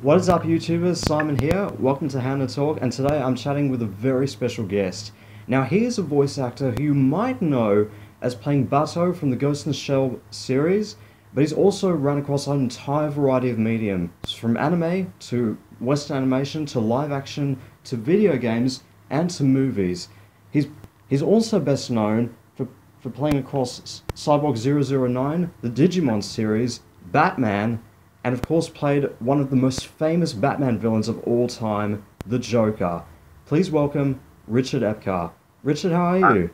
What is up, YouTubers? Simon here. Welcome to HannaTalk, and today I'm chatting with a very special guest. Now, he is a voice actor who you might know as playing Batou from the Ghost in the Shell series, but he's also run across an entire variety of mediums, from anime to Western animation to live action to video games and to movies. He's also best known for playing across Cyborg 009, the Digimon series, Batman, and of course played one of the most famous Batman villains of all time, the Joker. Please welcome Richard Epcar. Richard, how are you?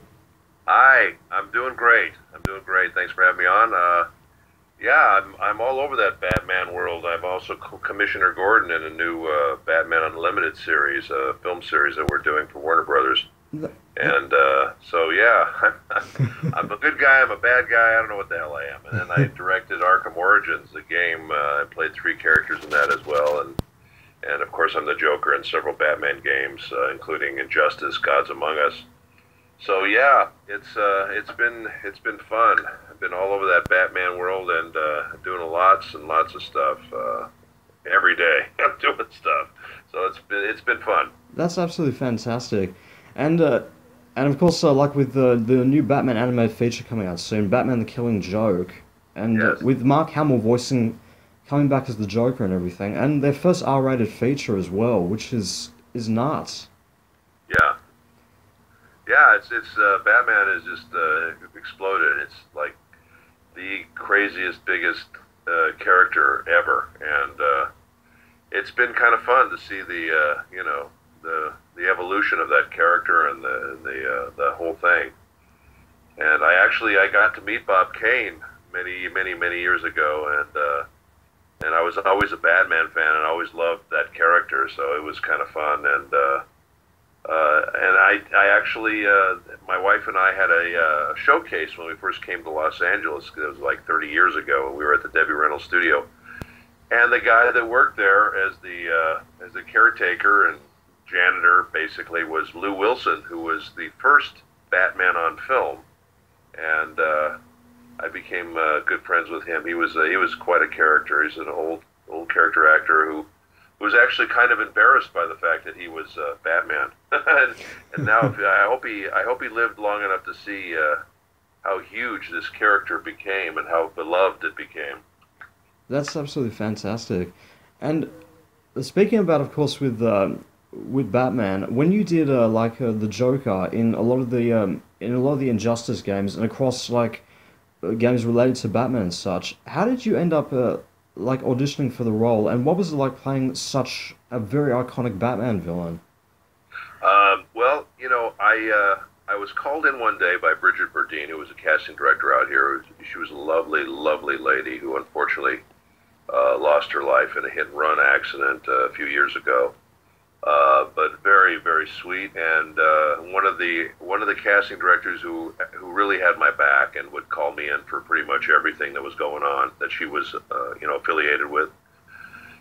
Hi, I'm doing great. Thanks for having me on. Yeah, I'm all over that Batman world. I'm also Commissioner Gordon in a new Batman Unlimited series, a film series that we're doing for Warner Brothers. And so yeah, I'm a good guy, I'm a bad guy, I don't know what the hell I am. And then I directed Arkham Origins, the game. I played 3 characters in that as well, and of course I'm the Joker in several Batman games, including Injustice, Gods Among Us. So yeah, it's been fun. I've been all over that Batman world and doing lots and lots of stuff every day. I'm doing stuff, so it's been fun. That's absolutely fantastic. And of course, like with the new Batman animated feature coming out soon, Batman the Killing Joke, and Yes. with Mark Hamill coming back as the Joker and everything, and their first R-rated feature as well, which is nuts. Yeah. Yeah, it's Batman has just exploded. It's like the craziest, biggest character ever, and it's been kind of fun to see the evolution of that character and the whole thing. And I got to meet Bob Kane many years ago, and I was always a Batman fan and always loved that character, so it was kind of fun. And I actually, my wife and I had a showcase when we first came to Los Angeles. It was like 30 years ago, and we were at the Debbie Reynolds studio. And the guy that worked there as the caretaker and janitor basically was Lou Wilson, who was the first Batman on film. And I became good friends with him. He was quite a character. He's an old character actor who was actually kind of embarrassed by the fact that he was Batman. and now I hope he lived long enough to see how huge this character became and how beloved it became. That's absolutely fantastic. And speaking about, of course, with Batman, when you did the Joker in a lot of the Injustice games and across games related to Batman and such, how did you end up auditioning for the role, and what was it like playing such a very iconic Batman villain? Well, I was called in one day by Bridget Berdine, who was a casting director out here. She was a lovely lady who unfortunately lost her life in a hit-and-run accident a few years ago. But very sweet, and one of the casting directors who really had my back and would call me in for pretty much everything that was going on that she was affiliated with.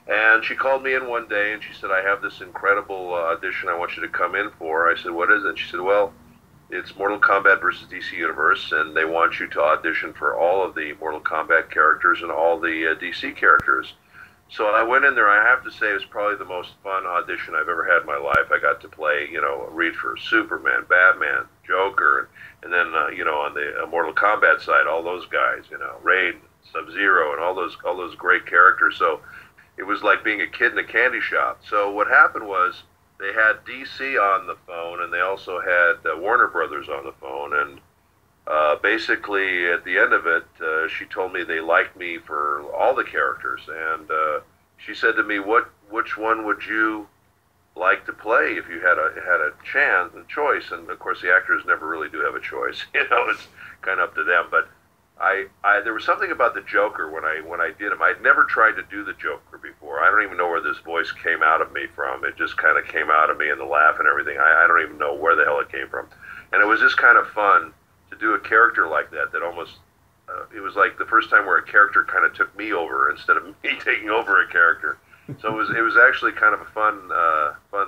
And she called me in one day and she said, "I have this incredible audition I want you to come in for." I said, "What is it?" She said, "Well, it's Mortal Kombat versus DC Universe, and they want you to audition for all of the Mortal Kombat characters and all the DC characters." So I went in there. I have to say it was probably the most fun audition I've ever had in my life. I got to play, read for Superman, Batman, Joker, and then, on the Mortal Kombat side, all those guys, Raiden, Sub-Zero, and all those great characters. So it was like being a kid in a candy shop. So what happened was they had DC on the phone, and they also had Warner Brothers on the phone, and basically, at the end of it, she told me they liked me for all the characters, and she said to me, "Which one would you like to play if you had a choice?" And of course, the actors never really do have a choice. It's kind of up to them. But there was something about the Joker when I did him. I'd never tried to do the Joker before. I don't even know where this voice came out of me from. It just kind of came out of me, and the laugh and everything. I don't even know where the hell it came from. And it was just kind of fun to do a character like that almost, it was like the first time where a character kind of took me over instead of me taking over a character. So it was actually kind of a fun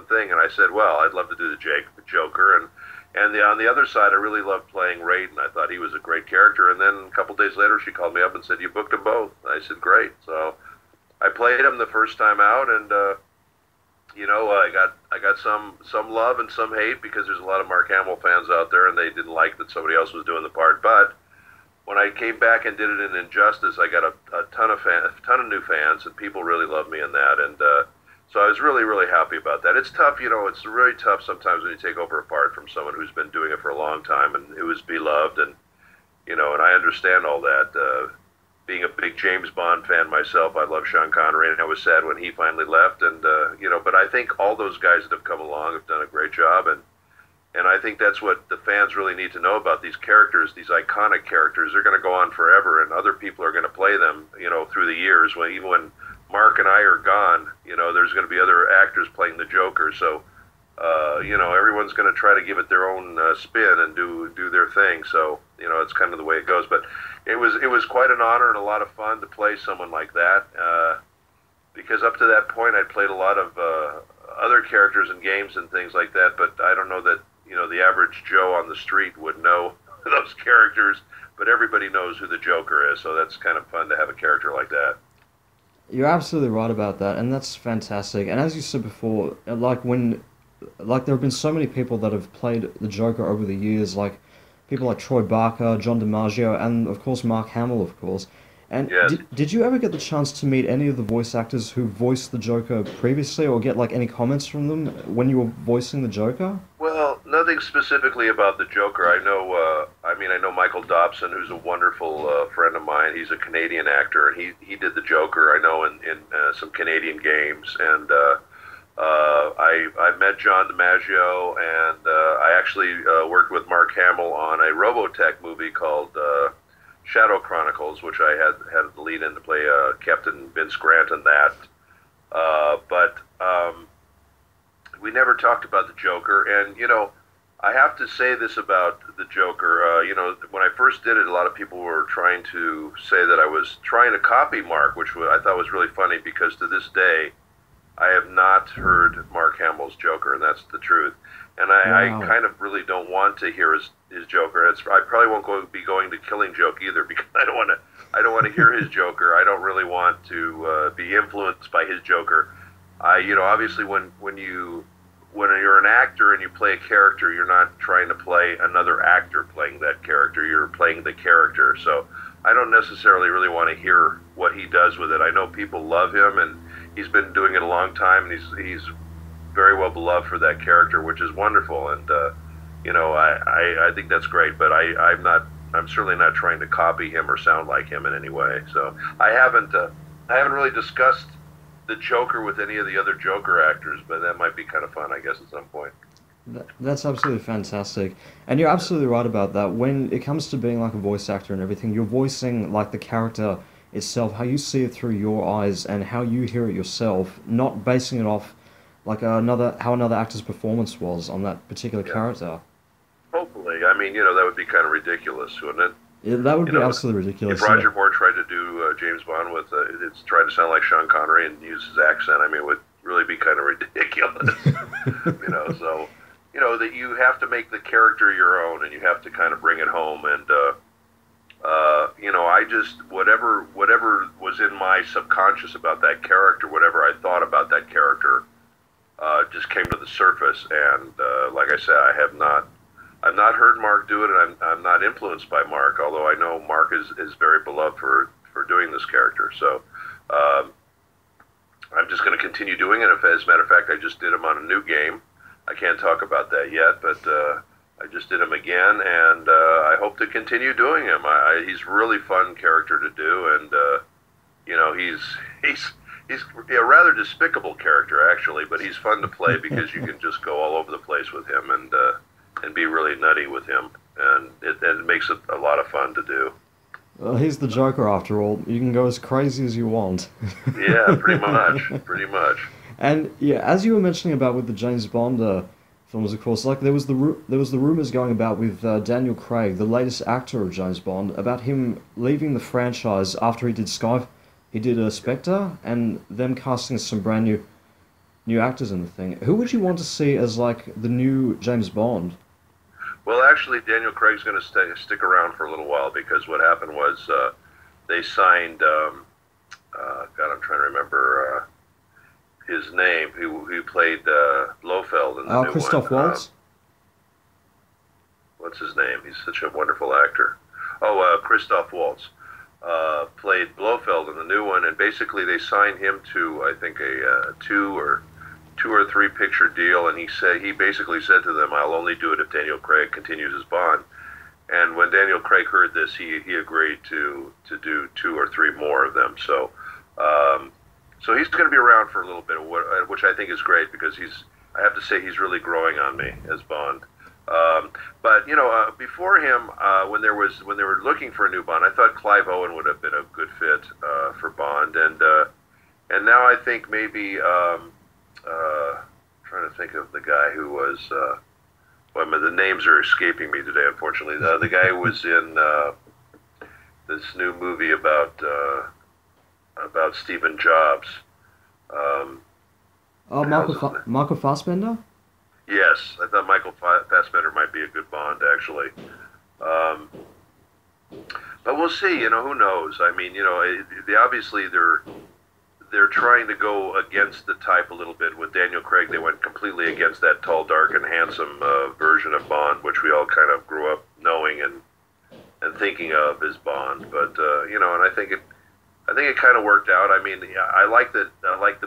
thing. And I said, well, I'd love to do the Joker. And on the other side, I really loved playing Raiden. I thought he was a great character. And then a couple days later, she called me up and said, "You booked them both." And I said, "Great." So I played him the first time out, and I got some love and some hate because there's a lot of Mark Hamill fans out there, and they didn't like that somebody else was doing the part. But when I came back and did it in Injustice, I got a ton of new fans, and people really loved me in that, and so I was really, really happy about that. It's tough, it's really tough sometimes when you take over a part from someone who's been doing it for a long time and who is beloved, and and I understand all that. Being a big James Bond fan myself, I love Sean Connery, and I was sad when he finally left. And but I think all those guys that have come along have done a great job, and I think that's what the fans really need to know about these characters, these iconic characters. They're going to go on forever, and other people are going to play them, through the years. Even when Mark and I are gone, there's going to be other actors playing the Joker. So, everyone's going to try to give it their own spin and do their thing. So, it's kind of the way it goes. But it was quite an honor and a lot of fun to play someone like that. Because up to that point, I'd played a lot of other characters in games and things like that. But I don't know that the average Joe on the street would know those characters. But everybody knows who the Joker is. So that's kind of fun to have a character like that. You're absolutely right about that, and that's fantastic. And as you said before, like there have been so many people that have played the Joker over the years, like people like Troy Barker, John DiMaggio, and of course Mark Hamill, of course. And yes. did you ever get the chance to meet any of the voice actors who voiced the Joker previously, or get like any comments from them when you were voicing the Joker? Well, nothing specifically about the Joker. I know Michael Dobson, who's a wonderful friend of mine. He's a Canadian actor, and he did the Joker, I know, in some Canadian games. And I met John DiMaggio, and I actually worked with Mark Hamill on a Robotech movie called Shadow Chronicles, which I had the lead in to play Captain Vince Grant in that. But we never talked about the Joker, and I have to say this about the Joker. When I first did it, a lot of people were trying to say that I was trying to copy Mark, which I thought was really funny because to this day, I have not heard Mark Hamill's Joker, and that's the truth. And Wow. I kind of really don't want to hear his Joker. I probably won't be going to Killing Joke either because I don't want to hear his Joker. I don't really want to be influenced by his Joker. Obviously when you're an actor and you play a character, you're not trying to play another actor playing that character. You're playing the character. So I don't necessarily really want to hear what he does with it. I know people love him, and he's been doing it a long time, and he's very well beloved for that character, which is wonderful. And I think that's great. But I'm certainly not trying to copy him or sound like him in any way. So I haven't really discussed the Joker with any of the other Joker actors, but that might be kind of fun, I guess, at some point. That's absolutely fantastic. And you're absolutely right about that. When it comes to being like a voice actor and everything, you're voicing like the character itself, how you see it through your eyes and how you hear it yourself, not basing it off like how another actor's performance was on that particular character. Hopefully. I mean, that would be kind of ridiculous, wouldn't it? Yeah, that would be absolutely ridiculous. If Roger Moore tried to do James Bond with it's tried to sound like Sean Connery and use his accent, I mean, it would really be kind of ridiculous. So that you have to make the character your own, and you have to kind of bring it home. And I just whatever was in my subconscious about that character, whatever I thought about that character, just came to the surface. And like I said, I've not heard Mark do it, and I'm not influenced by Mark, although I know Mark is very beloved for doing this character. So I'm just going to continue doing it. As a matter of fact, I just did him on a new game. I can't talk about that yet, but I just did him again, and I hope to continue doing him. He's a really fun character to do, and he's a rather despicable character, actually, but he's fun to play because you can just go all over the place with him and be really nutty with him, and it makes it a lot of fun to do. Well, he's the Joker after all. You can go as crazy as you want. Yeah, pretty much. And yeah, as you were mentioning about with the James Bond films, of course, like there was the rumors going about with Daniel Craig, the latest actor of James Bond, about him leaving the franchise after he did Spectre, and them casting some brand new actors in the thing. Who would you want to see as like the new James Bond? Well, actually, Daniel Craig's going to stick around for a little while because what happened was they signed God, I'm trying to remember his name. Who played Blofeld in the new one? Christoph Waltz. What's his name? He's such a wonderful actor. Oh, Christoph Waltz played Blofeld in the new one, and basically they signed him to, I think, a two or three picture deal, and he basically said to them, "I'll only do it if Daniel Craig continues as Bond." And when Daniel Craig heard this, he agreed to do two or three more of them. So so he's going to be around for a little bit, which I think is great because I have to say he's really growing on me as Bond. But before him, when they were looking for a new Bond, I thought Clive Owen would have been a good fit for Bond, and now I think maybe trying to think of the guy who was. Well, the names are escaping me today, unfortunately. The guy who was in this new movie about Stephen Jobs. Michael Fassbender? Yes, I thought Michael Fassbender might be a good Bond, actually. But we'll see. Who knows? I mean, obviously they're trying to go against the type a little bit. With Daniel Craig, they went completely against that tall, dark, and handsome version of Bond, which we all kind of grew up knowing and thinking of as Bond. But and I think it kind of worked out. I mean, I like that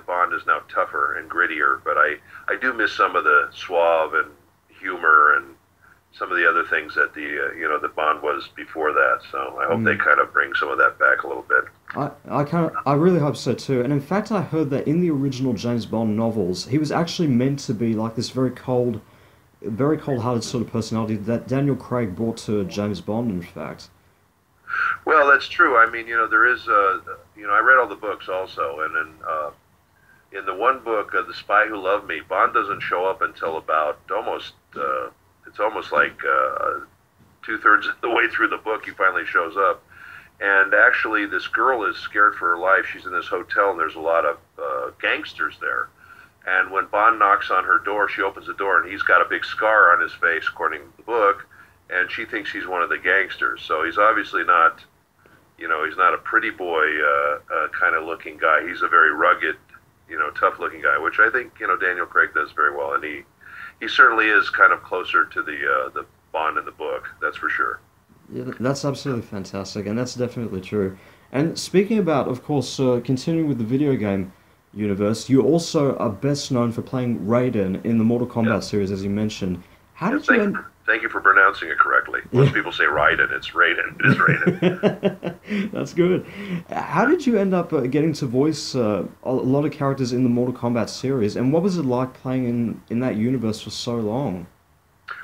Bond is now tougher and grittier, but I do miss some of the suave and humor and some of the other things that the Bond was before that. So I hope they kind of bring some of that back a little bit. I really hope so too. And in fact, I heard that in the original James Bond novels, he was actually meant to be like this very cold-hearted sort of personality that Daniel Craig brought to James Bond, in fact. Well, that's true. I mean, there is, I read all the books also, and then in the one book, The Spy Who Loved Me, Bond doesn't show up until about it's almost like 2/3 of the way through the book he finally shows up. And actually, this girl is scared for her life. She's in this hotel, and there's a lot of gangsters there. And when Bond knocks on her door, she opens the door, and he's got a big scar on his face, according to the book, and she thinks he's one of the gangsters. So he's obviously not, he's not a pretty boy kind of looking guy. He's a very rugged, tough-looking guy, which I think, Daniel Craig does very well. And he certainly is kind of closer to the Bond in the book, that's for sure. Yeah, that's absolutely fantastic, and that's definitely true. And speaking about, of course, continuing with the video game universe, you also are best known for playing Raiden in the Mortal Kombat series, as you mentioned. Thank you for pronouncing it correctly. Most people say Raiden. It's Raiden. It is Raiden. That's good. How did you end up getting to voice a lot of characters in the Mortal Kombat series, and what was it like playing in that universe for so long?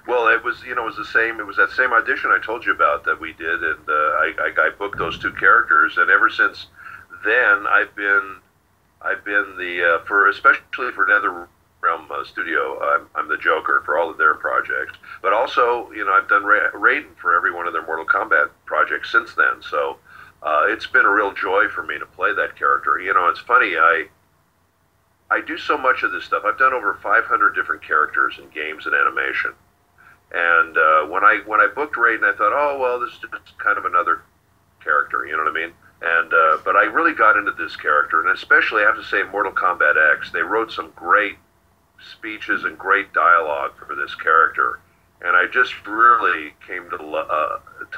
Well, it was that same audition I told you about that we did, and I booked those two characters, and ever since then I've been especially for NetherRealm Studio, I'm the Joker for all of their projects, but also I've done Raiden for every one of their Mortal Kombat projects since then. So it's been a real joy for me to play that character. It's funny, I do so much of this stuff. I've done over 500 different characters in games and animation. And when I booked Raiden, I thought, oh well, this is just kind of another character, you know what I mean? And but I really got into this character, and especially I have to say, Mortal Kombat X, they wrote some great speeches and great dialogue for this character, and I just really came to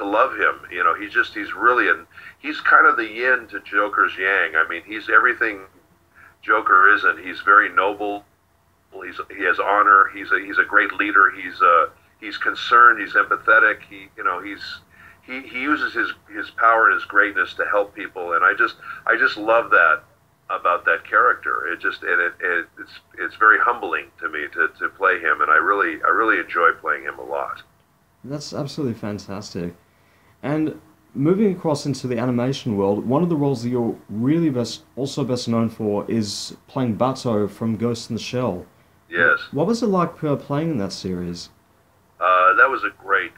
love him. He's kind of the yin to Joker's yang. I mean, he's everything Joker isn't. He's very noble. He has honor. He's a great leader. He's concerned. He's empathetic. He uses his power and his greatness to help people, and I just love that about that character. It's very humbling to me to play him, and I really enjoy playing him a lot. That's absolutely fantastic. And moving across into the animation world, one of the roles that you're really best known for is playing Batou from Ghost in the Shell. Yes. What was it like playing in that series? That was a great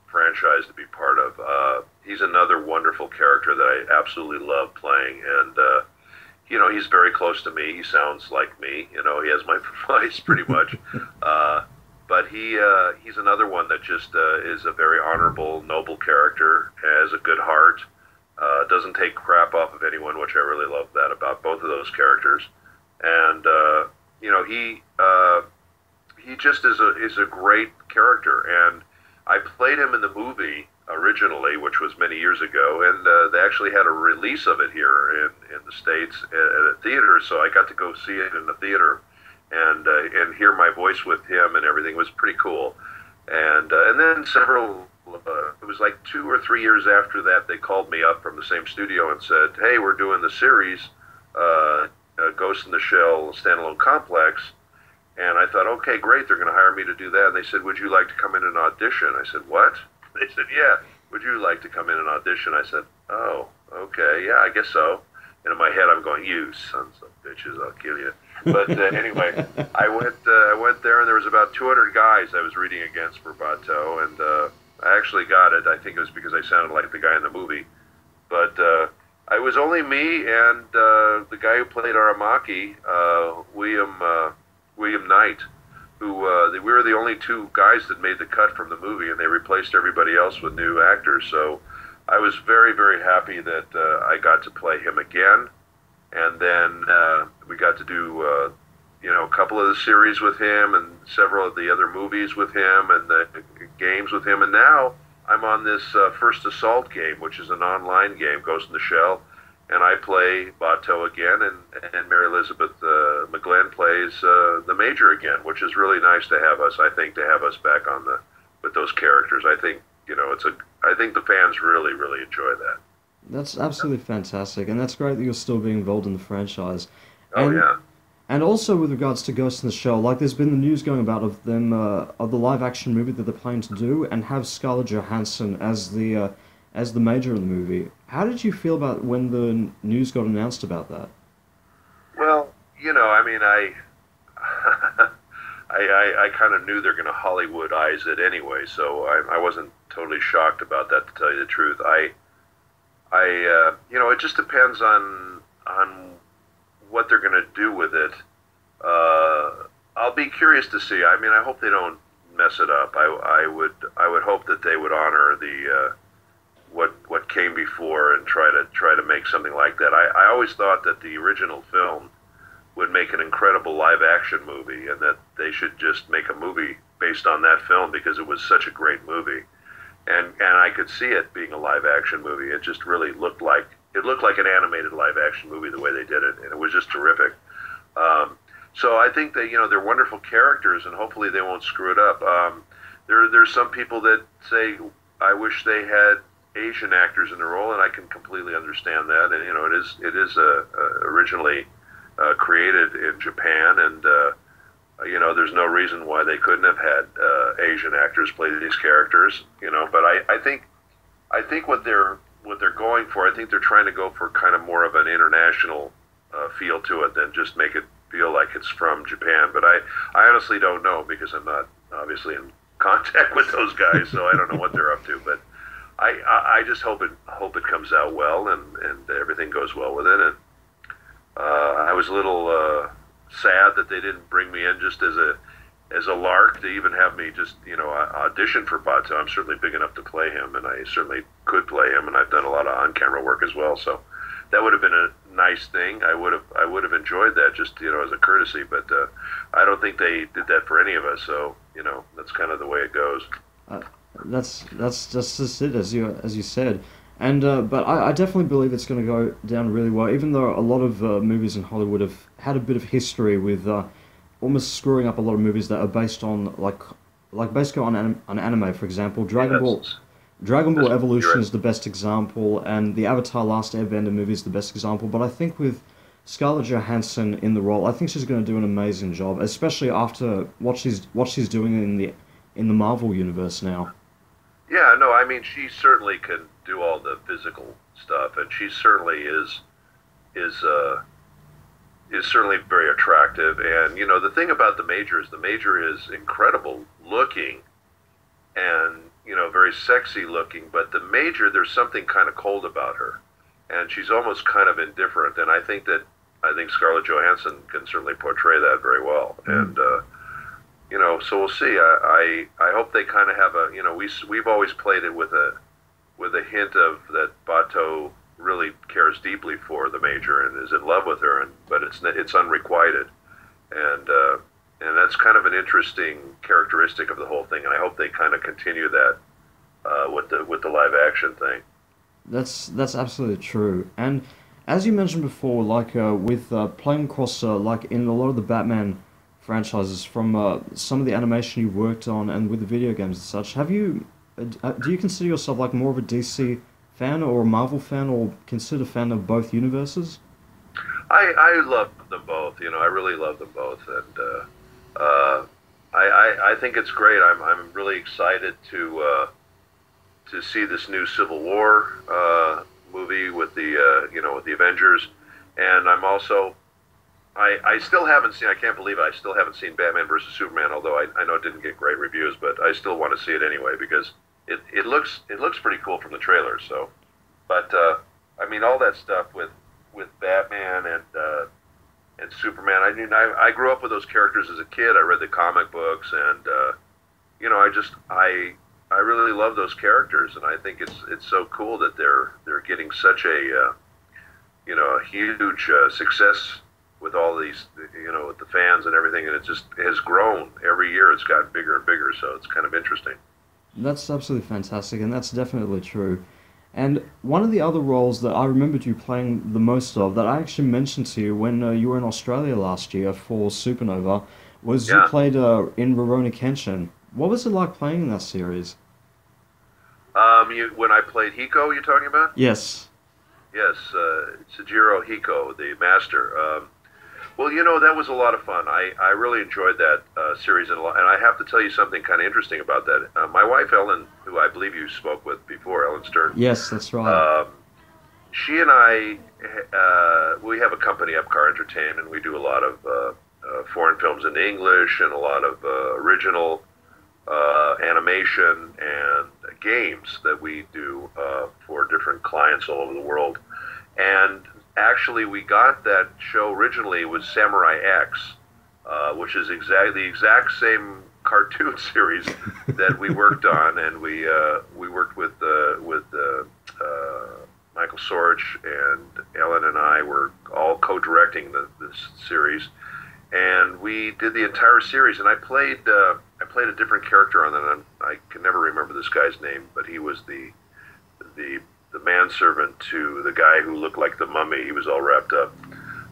franchise to be part of. He's another wonderful character that I absolutely love playing, and he's very close to me. He sounds like me. He has my voice pretty much. But he's another one that just is a very honorable, noble character, has a good heart, Doesn't take crap off of anyone, which I really love that about both of those characters. And you know, he just is a great character. And I played him in the movie originally, which was many years ago, and they actually had a release of it here in the States at a theater, so I got to go see it in the theater and hear my voice with him and everything. It was pretty cool. And then it was like 2 or 3 years after that, they called me up from the same studio and said, hey, we're doing the series, Ghost in the Shell Standalone Complex. And I thought, okay, great, they're going to hire me to do that. And they said, would you like to come in and audition? I said, what? They said, yeah, would you like to come in and audition? I said, oh, okay, yeah, I guess so. And in my head, I'm going, you sons of bitches, I'll kill you. But anyway, I went there, and there was about 200 guys I was reading against for Batou, and I actually got it. I think it was because I sounded like the guy in the movie. But it was only me and the guy who played Aramaki, William Knight, who we were the only two guys that made the cut from the movie, and they replaced everybody else with new actors. So I was very, very happy that I got to play him again. And then we got to do, a couple of the series with him and several of the other movies with him and the games with him. And now I'm on this First Assault game, which is an online game, Ghost in the Shell. And I play Batou again, and Mary Elizabeth McGlynn plays the Major again, which is really nice to have us. I think to have us back with those characters. I think I think the fans really, really enjoy that. That's absolutely fantastic, and that's great that you're still being involved in the franchise. Oh yeah. And also with regards to Ghost in the Shell, like there's been the news going about of them of the live action movie that they're planning to do, and have Scarlett Johansson as the Major in the movie. How did you feel about when the news got announced about that? Well, I mean, I kind of knew they're going to Hollywoodize it anyway, so I wasn't totally shocked about that, to tell you the truth. It just depends on what they're going to do with it. I'll be curious to see. I mean, I hope they don't mess it up. I would hope that they would honor the what came before and try to make something like that. I always thought that the original film would make an incredible live action movie, and that they should just make a movie based on that film because it was such a great movie. And I could see it being a live action movie. It just really looked like an animated live action movie the way they did it, and it was just terrific. So I think that they're wonderful characters, and hopefully they won't screw it up. There's some people that say I wish they had Asian actors in the role, and I can completely understand that. And it is originally created in Japan, and there's no reason why they couldn't have had Asian actors play these characters. But I think what they're going for, I think they're trying to go for kind of more of an international feel to it than just make it feel like it's from Japan. But I honestly don't know, because I'm not obviously in contact with those guys, so I don't know what they're up to. But I just hope it comes out well, and everything goes well with it. And I was a little sad that they didn't bring me in just as a lark, to even have me just audition for Batou. I'm certainly big enough to play him, and I certainly could play him, and I've done a lot of on-camera work as well. So that would have been a nice thing. I would have enjoyed that, just as a courtesy. But I don't think they did that for any of us. So that's kind of the way it goes. That's just it, as you said. And but I definitely believe it's going to go down really well, even though a lot of movies in Hollywood have had a bit of history with almost screwing up a lot of movies that are based on basically on anime. For example, Dragon Ball Evolution is the best example, and the Avatar: Last Airbender movie is the best example. But I think with Scarlett Johansson in the role, I think she's going to do an amazing job, especially after what she's doing in the Marvel universe now. Yeah, no, I mean, she certainly can do all the physical stuff, and she certainly is certainly very attractive. And the thing about the Major is incredible looking, and very sexy looking. But the Major, there's something kind of cold about her, and she's almost kind of indifferent. And I think Scarlett Johansson can certainly portray that very well. And so we'll see. I hope they kind of have we've always played it with a hint of that Batou really cares deeply for the Major and is in love with her, but it's unrequited, and that's kind of an interesting characteristic of the whole thing, and I hope they kind of continue that with the live action thing. That's absolutely true. And as you mentioned before, like with playing across like in a lot of the Batman franchises, from some of the animation you worked on and with the video games and such, have you do you consider yourself like more of a DC fan or a Marvel fan, or consider fan of both universes? I love them both. You know, I really love them both, and I think it's great. I'm really excited to see this new Civil War movie with the with the Avengers, and I'm also I still haven't seen. I can't believe it. I still haven't seen Batman versus Superman. Although I know it didn't get great reviews, but I still want to see it anyway because it looks pretty cool from the trailer. So, but I mean all that stuff with Batman and Superman. I mean I grew up with those characters as a kid. I read the comic books, and I really love those characters, and I think it's so cool that they're getting such a a huge success with all these, with the fans and everything, and it just has grown every year. It's gotten bigger and bigger, so it's kind of interesting. That's absolutely fantastic, and that's definitely true. And one of the other roles that I remembered you playing the most of, that I actually mentioned to you when you were in Australia last year for Supernova, was you played in Rurouni Kenshin. What was it like playing in that series? When I played Hiko, you're talking about? Yes. Yes, Sejiro Hiko, the master. Well, that was a lot of fun. I really enjoyed that series a lot, and I have to tell you something kind of interesting about that. My wife, Ellen, who I believe you spoke with before, Ellen Stern. Yes, that's right. She and I, we have a company, Epcar Entertainment. We do a lot of foreign films in English and a lot of original animation and games that we do for different clients all over the world. And actually, we got that show originally with Samurai X, which is the exact same cartoon series that we worked on, and we worked with Michael Sorge, and Ellen and I were all co-directing this series, and we did the entire series. And I played a different character on that. I can never remember this guy's name, but he was the manservant to the guy who looked like the mummy. He was all wrapped up.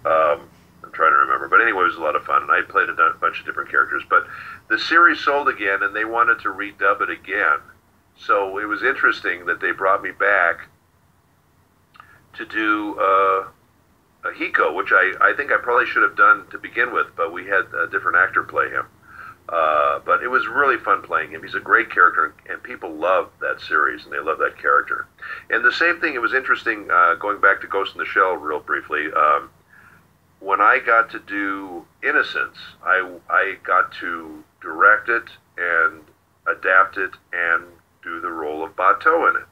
I'm trying to remember. But anyway, it was a lot of fun, and I played a bunch of different characters. But the series sold again, and they wanted to redub it again. So it was interesting that they brought me back to do a Hiko, which I think I probably should have done to begin with, but we had a different actor play him. But it was really fun playing him. He's a great character, and people love that series, and they love that character. And the same thing, it was interesting, going back to Ghost in the Shell real briefly, when I got to do Innocence, I got to direct it and adapt it and do the role of Batou in it.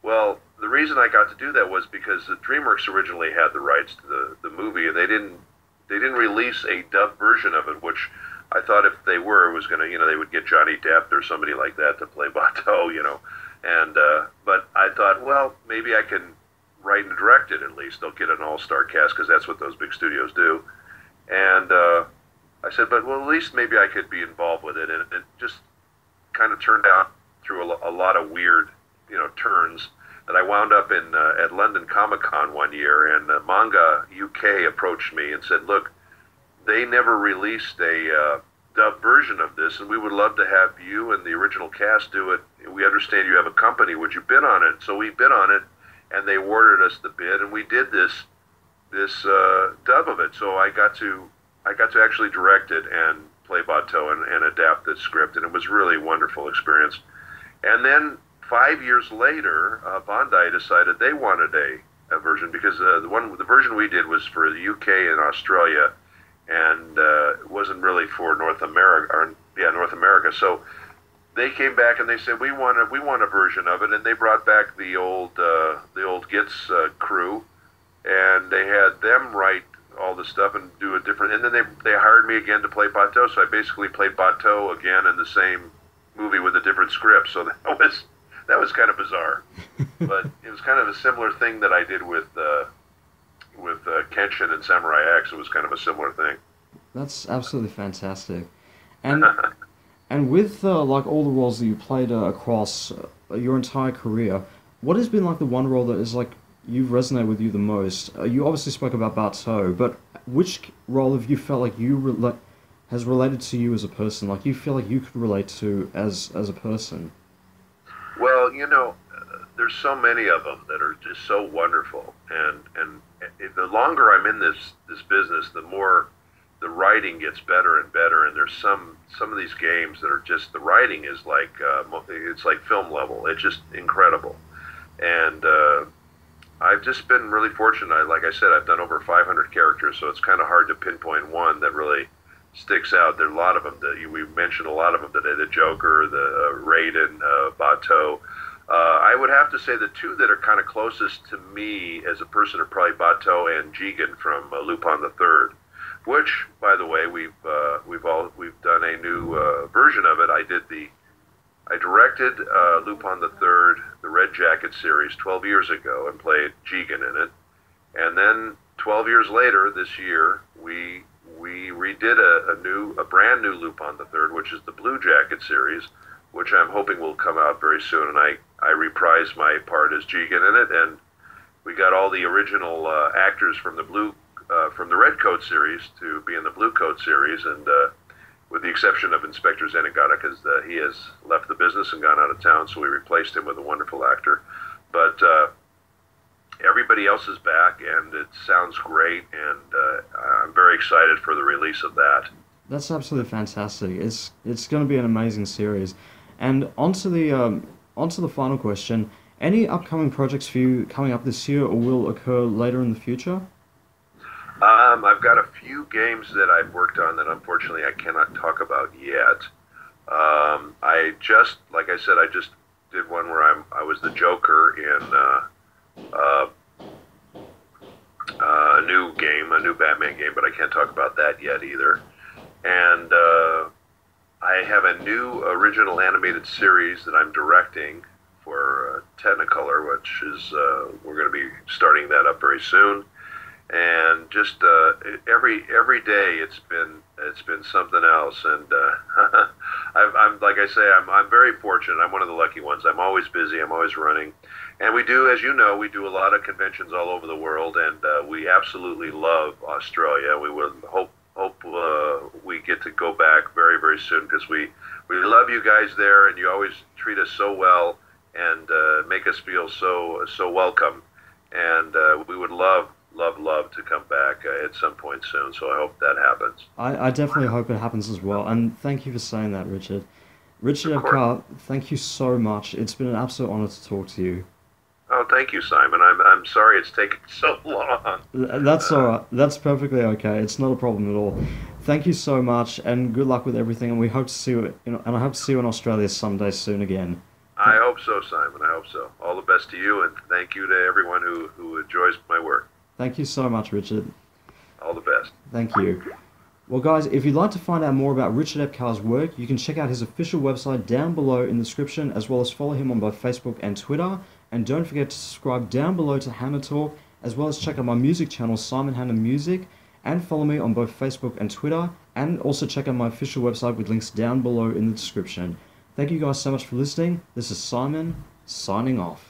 Well, the reason I got to do that was because the DreamWorks originally had the rights to the movie, and they didn't release a dubbed version of it, which I thought if they were, it was going to, they would get Johnny Depp or somebody like that to play Batou, and but I thought, well, maybe I can write and direct it at least. They'll get an all-star cast because that's what those big studios do. And I said, but well, at least maybe I could be involved with it. And it just kind of turned out through a lot of weird, turns that I wound up in at London Comic-Con one year, and Manga UK approached me and said, look, they never released a dubbed version of this, and we would love to have you and the original cast do it. We understand you have a company. Would you bid on it? So we bid on it, and they awarded us the bid, and we did this dub of it. So I got to actually direct it and play Batou and adapt the script, and it was really a wonderful experience. And then 5 years later, Bandai decided they wanted a version, because the version we did was for the UK and Australia, and it wasn't really for North America. So they came back and they said, we want a version of it, and they brought back the old Gits crew, and they had them write all the stuff and do a different. And then they hired me again to play Batou, so I basically played Batou again in the same movie with a different script. So that was kind of bizarre. but it was kind of a similar thing that I did with Kenshin and Samurai X. It was kind of a similar thing. That's absolutely fantastic. And and with like all the roles that you played across your entire career, what has been like the one role that is like you've resonated with you the most? You obviously spoke about Batou, but which role have you felt like has related to you as a person? Like you feel like you could relate to as a person? Well, there's so many of them that are just so wonderful, and the longer I'm in this business, the more the writing gets better and better. And there's some of these games that are just the writing is like it's like film level. It's just incredible, and I've just been really fortunate. Like I said, I've done over 500 characters, so it's kind of hard to pinpoint one that really sticks out. There are a lot of them that we mentioned. A lot of them today: the Joker, the Raiden, Batou. I would have to say the two that are kind of closest to me as a person are probably Batou and Jigen from Lupin the Third, which, by the way, we've done a new version of it. I directed Lupin the Third, the Red Jacket series, 12 years ago, and played Jigen in it. And then 12 years later, this year, we redid a brand new Lupin the Third, which is the Blue Jacket series, which I'm hoping will come out very soon. And I reprised my part as Jigen in it, and we got all the original actors from the Red Coat series to be in the Blue Coat series, and with the exception of Inspector Zenigata, because he has left the business and gone out of town, so we replaced him with a wonderful actor. But everybody else is back, and it sounds great, and I'm very excited for the release of that. That's absolutely fantastic. It's going to be an amazing series. And onto the final question. Any upcoming projects for you coming up this year or will occur later in the future? I've got a few games that I've worked on that unfortunately I cannot talk about yet. Like I said, I just did one where I was the Joker in a new Batman game, but I can't talk about that yet either. And I have a new original animated series that I'm directing for Technicolor, which is we're going to be starting that up very soon. And just every day it's been something else. And I'm like I say, I'm very fortunate. I'm one of the lucky ones. I'm always busy. I'm always running. And we do, as you know, we do a lot of conventions all over the world, and we absolutely love Australia. We would hope we get to go back very, very soon, because we love you guys there, and you always treat us so well and make us feel so welcome. And we would love to come back at some point soon. So I hope that happens. I definitely hope it happens as well. And thank you for saying that, Richard. Richard Epcar, thank you so much. It's been an absolute honor to talk to you. Oh, thank you, Simon. I'm sorry it's taken so long. That's all right. That's perfectly okay. It's not a problem at all. Thank you so much, and good luck with everything. And we hope to see you. And I hope to see you in Australia someday soon again. I hope so, Simon. I hope so. All the best to you, and thank you to everyone who enjoys my work. Thank you so much, Richard. All the best. Thank you. Well, guys, if you'd like to find out more about Richard Epcar's work, you can check out his official website down below in the description, as well as follow him on both Facebook and Twitter. And don't forget to subscribe down below to HannaTalk, as well as check out my music channel, Simon Hanna Music, and follow me on both Facebook and Twitter, and also check out my official website with links down below in the description. Thank you guys so much for listening. This is Simon, signing off.